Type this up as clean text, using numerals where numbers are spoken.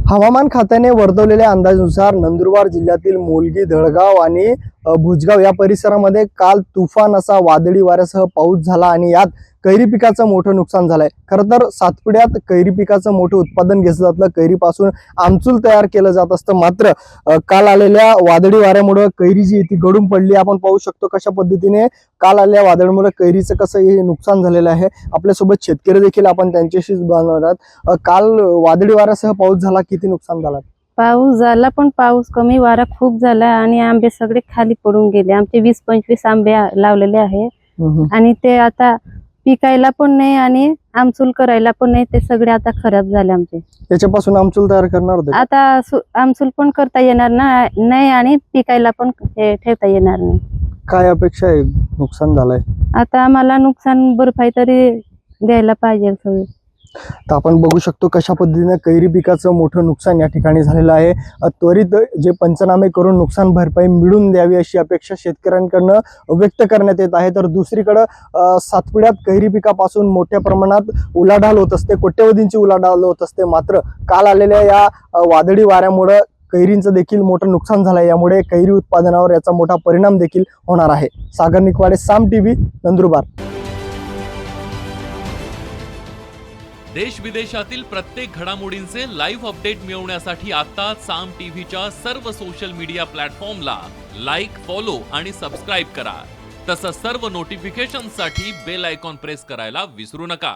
हवामान खात्याने वर्तवलेल्या अंदाजानुसार नंदुरबार जिल्ह्यातील मोलगी, धडगाव आणि भुजगाव या परिसरामध्ये काल तुफान असा वादळी वाऱ्यासह पाऊस झाला आणि यात कैरी पिकाचं मोठं नुकसान झालंय। खरं तर सातपुड्यात कैरी पिकाचं मोठं उत्पादन घेतलं जातं, कैरीपासून आमचूल तयार केलं जात असतं। मात्र काल आलेल्या वादळी वाऱ्यामुळे कैरी जी ती गळून पडली। आपण पाहू शकतो कशा पद्धतीने काल आलेल्या वादळामुळे कैरीचं कसं हे नुकसान झालेलं आहे। आपल्यासोबत शेतकरी देखील आपण त्यांच्याशीच बोलणार आहोत। काल वादळी वाऱ्यासह पाऊस झाला, किती नुकसान झालं? पाऊस झाला पण पाऊस कमी, वारा खूप झाला आणि आंबे सगळे खाली पडून गेले। आमचे 20-25 आंबे लावलेले आहे आणि ते आता पिकायला पण नाही आणि आमचूल करायला पण नाही, ते सगळे आता खराब झाले आमचे। त्याच्यापासून आमचूल तयार करणार होते आता आमचूल पण करता येणार नाही आणि पिकायला पण ठेवता येणार नाही। काय अपेक्षा आहे? नुकसान झालंय आता आम्हाला नुकसान भरपाई तरी द्यायला पाहिजे सगळं। तर आपण बघू शकतो कशा पद्धतीने कैरी पिकाचं मोठं नुकसान या ठिकाणी झालेलं आहे। त्वरित जे पंचनामे करून नुकसान भरपाई मिळून द्यावी अशी अपेक्षा शेतकऱ्यांकडून व्यक्त करण्यात येत आहे। तर दुसरीकडे सातपुड्यात कैरी पिकापासून मोठ्या प्रमाणात उलाढाल होत असते, कोट्यवधींची उलाढाल होत असते। मात्र काल आलेल्या या वादळी वाऱ्यामुळे कैरींचं देखील मोठं नुकसान झालं आहे। यामुळे कैरी उत्पादनावर याचा मोठा परिणाम देखील होणार आहे। सागर निकवाडे, साम टीव्ही, नंदुरबार। देश विदेशातील प्रत्येक घडामोडींचे लाईव्ह अपडेट मिळवण्यासाठी आता साम टीव्हीच्या सर्व सोशल मीडिया प्लॅटफॉर्मला लाईक, फॉलो आणि सबस्क्राईब करा। तसंच सर्व नोटिफिकेशनसाठी बेल आयकॉन प्रेस करायला विसरू नका।